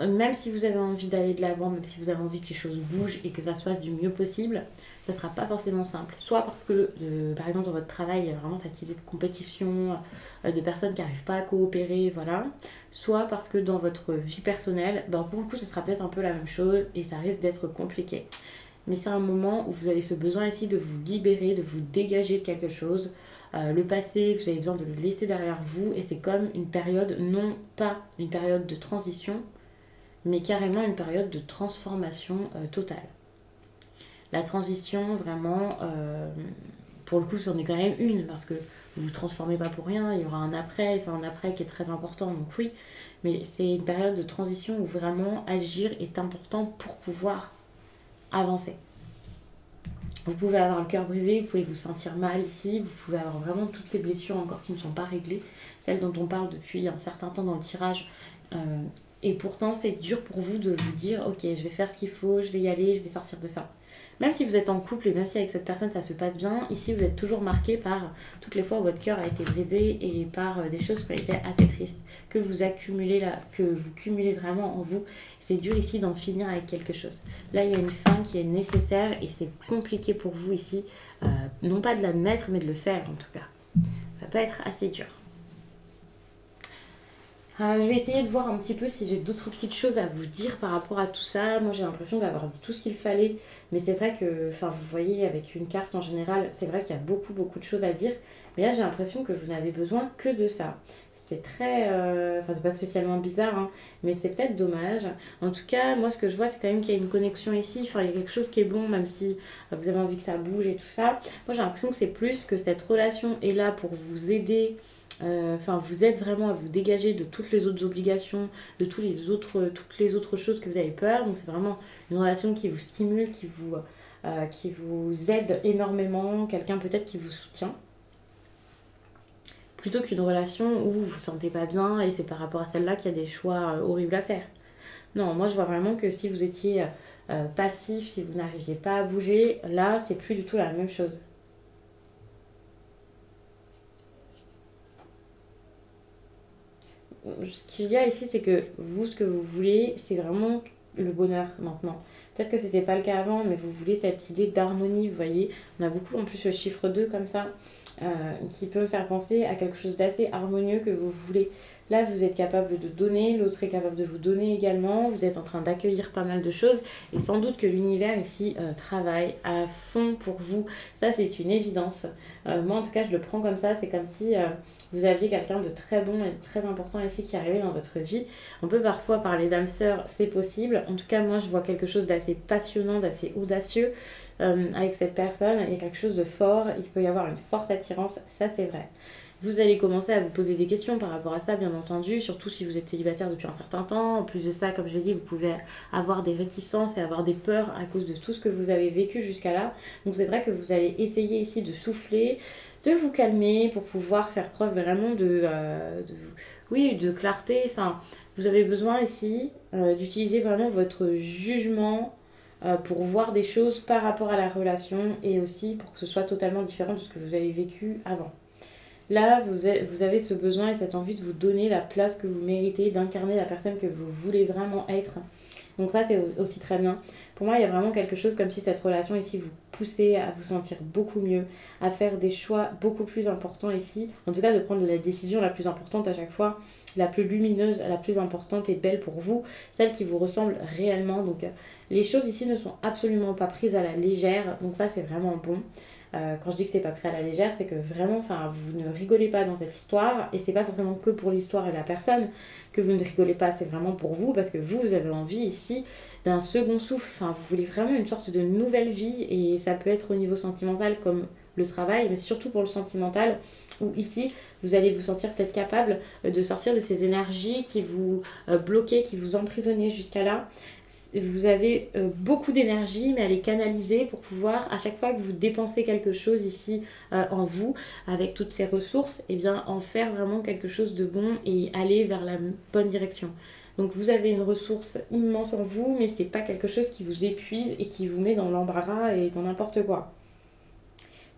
Même si vous avez envie d'aller de l'avant, même si vous avez envie que les choses bougent et que ça se passe du mieux possible, ça ne sera pas forcément simple. Soit parce que, par exemple, dans votre travail, il y a vraiment cette idée de compétition, de personnes qui n'arrivent pas à coopérer, voilà. Soit parce que dans votre vie personnelle, ben, pour le coup, ce sera peut-être un peu la même chose et ça risque d'être compliqué. Mais c'est un moment où vous avez ce besoin ici de vous libérer, de vous dégager de quelque chose. Le passé, vous avez besoin de le laisser derrière vous et c'est comme une période, non pas une période de transition, mais carrément une période de transformation totale. La transition, vraiment, pour le coup, c'en est quand même une, parce que vous ne vous transformez pas pour rien, il y aura un après, et c'est un après qui est très important, donc oui, mais c'est une période de transition où vraiment agir est important pour pouvoir avancer. Vous pouvez avoir le cœur brisé, vous pouvez vous sentir mal ici, vous pouvez avoir vraiment toutes ces blessures encore qui ne sont pas réglées, celles dont on parle depuis un certain temps dans le tirage. Et pourtant, c'est dur pour vous de vous dire « Ok, je vais faire ce qu'il faut, je vais y aller, je vais sortir de ça. » Même si vous êtes en couple et même si avec cette personne ça se passe bien, ici vous êtes toujours marqué par toutes les fois où votre cœur a été brisé et par des choses qui ont été assez tristes, que vous accumulez là, que vous cumulez vraiment en vous. C'est dur ici d'en finir avec quelque chose. Là, il y a une fin qui est nécessaire et c'est compliqué pour vous ici, non pas de l'admettre, mais de le faire en tout cas. Ça peut être assez dur. Je vais essayer de voir un petit peu si j'ai d'autres petites choses à vous dire par rapport à tout ça. Moi, j'ai l'impression d'avoir dit tout ce qu'il fallait. Mais c'est vrai que, enfin, vous voyez, avec une carte en général, c'est vrai qu'il y a beaucoup, beaucoup de choses à dire. Mais là, j'ai l'impression que vous n'avez besoin que de ça. C'est très... Enfin, c'est pas spécialement bizarre, hein, mais c'est peut-être dommage. En tout cas, moi, ce que je vois, c'est quand même qu'il y a une connexion ici. Enfin, il y a quelque chose qui est bon, même si vous avez envie que ça bouge et tout ça. Moi, j'ai l'impression que c'est plus que cette relation est là pour vous aider. Enfin, vous aide vraiment à vous dégager de toutes les autres obligations, de toutes les autres choses que vous avez peur. Donc c'est vraiment une relation qui vous stimule, qui vous aide énormément, quelqu'un peut-être qui vous soutient. Plutôt qu'une relation où vous vous sentez pas bien et c'est par rapport à celle-là qu'il y a des choix horribles à faire. Non, moi je vois vraiment que si vous étiez passif, si vous n'arriviez pas à bouger, là c'est plus du tout la même chose. Ce qu'il y a ici, c'est que vous, ce que vous voulez, c'est vraiment le bonheur maintenant. Peut-être que c'était pas le cas avant, mais vous voulez cette idée d'harmonie, vous voyez. On a beaucoup en plus le chiffre 2 comme ça, qui peut me faire penser à quelque chose d'assez harmonieux que vous voulez. Là, vous êtes capable de donner, l'autre est capable de vous donner également. Vous êtes en train d'accueillir pas mal de choses. Et sans doute que l'univers ici travaille à fond pour vous. Ça, c'est une évidence. Moi, en tout cas, je le prends comme ça. C'est comme si vous aviez quelqu'un de très bon et de très important ici qui arrivait dans votre vie. On peut parfois parler d'âme sœur, c'est possible. En tout cas, moi, je vois quelque chose d'assez passionnant, d'assez audacieux avec cette personne. Il y a quelque chose de fort. Il peut y avoir une forte attirance. Ça, c'est vrai. Vous allez commencer à vous poser des questions par rapport à ça, bien entendu, surtout si vous êtes célibataire depuis un certain temps. En plus de ça, comme je l'ai dit, vous pouvez avoir des réticences et avoir des peurs à cause de tout ce que vous avez vécu jusqu'à là. Donc c'est vrai que vous allez essayer ici de souffler, de vous calmer pour pouvoir faire preuve vraiment oui, de clarté. Enfin, vous avez besoin ici d'utiliser vraiment votre jugement pour voir des choses par rapport à la relation et aussi pour que ce soit totalement différent de ce que vous avez vécu avant. Là, vous avez ce besoin et cette envie de vous donner la place que vous méritez, d'incarner la personne que vous voulez vraiment être. Donc ça, c'est aussi très bien. Pour moi, il y a vraiment quelque chose comme si cette relation ici vous poussait à vous sentir beaucoup mieux, à faire des choix beaucoup plus importants ici. En tout cas, de prendre la décision la plus importante à chaque fois, la plus lumineuse, la plus importante et belle pour vous, celle qui vous ressemble réellement. Donc les choses ici ne sont absolument pas prises à la légère. Donc ça, c'est vraiment bon. Quand je dis que c'est pas pris à la légère, c'est que vraiment, enfin, vous ne rigolez pas dans cette histoire, et c'est pas forcément que pour l'histoire et la personne que vous ne rigolez pas, c'est vraiment pour vous, parce que vous avez envie ici d'un second souffle, enfin, vous voulez vraiment une sorte de nouvelle vie, et ça peut être au niveau sentimental comme le travail, mais surtout pour le sentimental, où ici, vous allez vous sentir peut-être capable de sortir de ces énergies qui vous bloquaient, qui vous emprisonnaient jusqu'à là. Vous avez beaucoup d'énergie, mais elle est canalisée pour pouvoir, à chaque fois que vous dépensez quelque chose ici en vous, avec toutes ces ressources, eh bien, en faire vraiment quelque chose de bon et aller vers la bonne direction. Donc vous avez une ressource immense en vous, mais c'est pas quelque chose qui vous épuise et qui vous met dans l'embarras et dans n'importe quoi.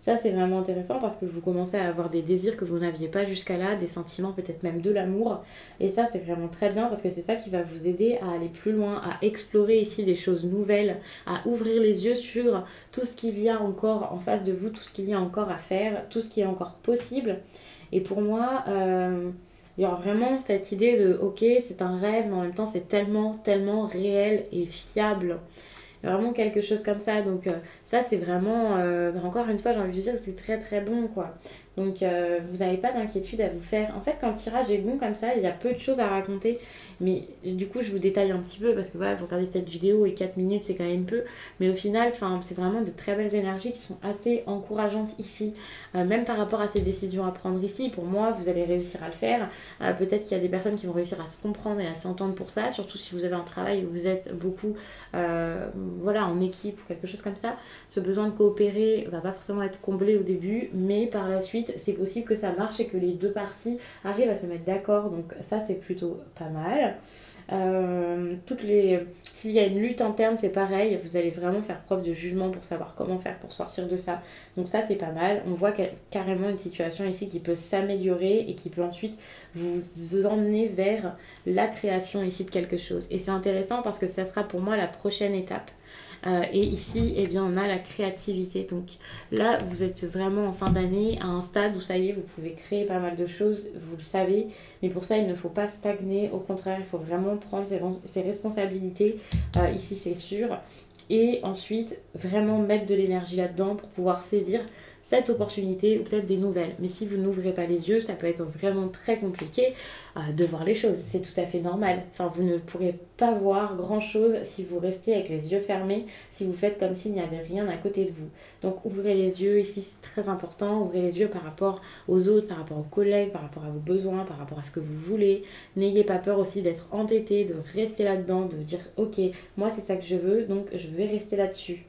Ça, c'est vraiment intéressant parce que vous commencez à avoir des désirs que vous n'aviez pas jusqu'à là, des sentiments, peut-être même de l'amour. Et ça, c'est vraiment très bien parce que c'est ça qui va vous aider à aller plus loin, à explorer ici des choses nouvelles, à ouvrir les yeux sur tout ce qu'il y a encore en face de vous, tout ce qu'il y a encore à faire, tout ce qui est encore possible. Et pour moi, il y aura vraiment cette idée de, ok, c'est un rêve, mais en même temps, c'est tellement, tellement réel et fiable. Vraiment quelque chose comme ça. Donc ça, c'est vraiment, encore une fois, j'ai envie de dire que c'est très très bon, quoi. Donc vous n'avez pas d'inquiétude à vous faire. En fait, quand le tirage est bon comme ça, il y a peu de choses à raconter. Mais du coup, je vous détaille un petit peu parce que voilà, vous regardez cette vidéo et 4 minutes, c'est quand même peu. Mais au final, c'est vraiment de très belles énergies qui sont assez encourageantes ici. Même par rapport à ces décisions à prendre ici, pour moi, vous allez réussir à le faire. Peut-être qu'il y a des personnes qui vont réussir à se comprendre et à s'entendre pour ça, surtout si vous avez un travail où vous êtes beaucoup voilà, en équipe ou quelque chose comme ça. Ce besoin de coopérer va pas forcément être comblé au début, mais par la suite, c'est possible que ça marche et que les deux parties arrivent à se mettre d'accord. Donc ça, c'est plutôt pas mal. S'il y a une lutte interne, c'est pareil, vous allez vraiment faire preuve de jugement pour savoir comment faire pour sortir de ça. Donc ça, c'est pas mal. On voit carrément une situation ici qui peut s'améliorer et qui peut ensuite vous emmener vers la création ici de quelque chose. Et c'est intéressant parce que ça sera pour moi la prochaine étape. Et ici, eh bien, on a la créativité. Donc là, vous êtes vraiment en fin d'année à un stade où ça y est, vous pouvez créer pas mal de choses, vous le savez. Mais pour ça, il ne faut pas stagner. Au contraire, il faut vraiment prendre ses responsabilités. Ici, c'est sûr. Et ensuite, vraiment mettre de l'énergie là-dedans pour pouvoir saisir cette opportunité ou peut-être des nouvelles. Mais si vous n'ouvrez pas les yeux, ça peut être vraiment très compliqué de voir les choses. C'est tout à fait normal. Enfin, vous ne pourrez pas voir grand-chose si vous restez avec les yeux fermés, si vous faites comme s'il n'y avait rien à côté de vous. Donc ouvrez les yeux, ici c'est très important. Ouvrez les yeux par rapport aux autres, par rapport aux collègues, par rapport à vos besoins, par rapport à ce que vous voulez. N'ayez pas peur aussi d'être entêté, de rester là-dedans, de dire ok, moi c'est ça que je veux, donc je vais rester là-dessus.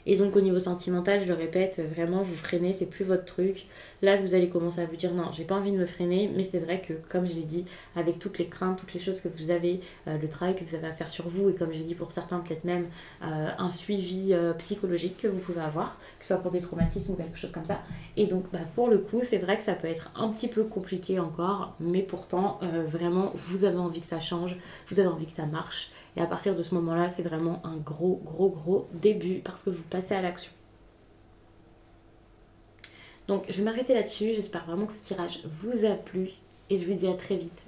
Et donc au niveau sentimental, je le répète, vraiment vous freinez, c'est plus votre truc. Là, vous allez commencer à vous dire non, j'ai pas envie de me freiner, mais c'est vrai que comme je l'ai dit, avec toutes les craintes, toutes les choses que vous avez, le travail que vous avez à faire sur vous, et comme j'ai dit pour certains, peut-être même un suivi psychologique que vous pouvez avoir, que ce soit pour des traumatismes ou quelque chose comme ça. Et donc pour le coup, c'est vrai que ça peut être un petit peu compliqué encore, mais pourtant, vraiment, vous avez envie que ça change, vous avez envie que ça marche. Et à partir de ce moment-là, c'est vraiment un gros, gros, gros début parce que vous passez à l'action. Donc, je vais m'arrêter là-dessus. J'espère vraiment que ce tirage vous a plu et je vous dis à très vite.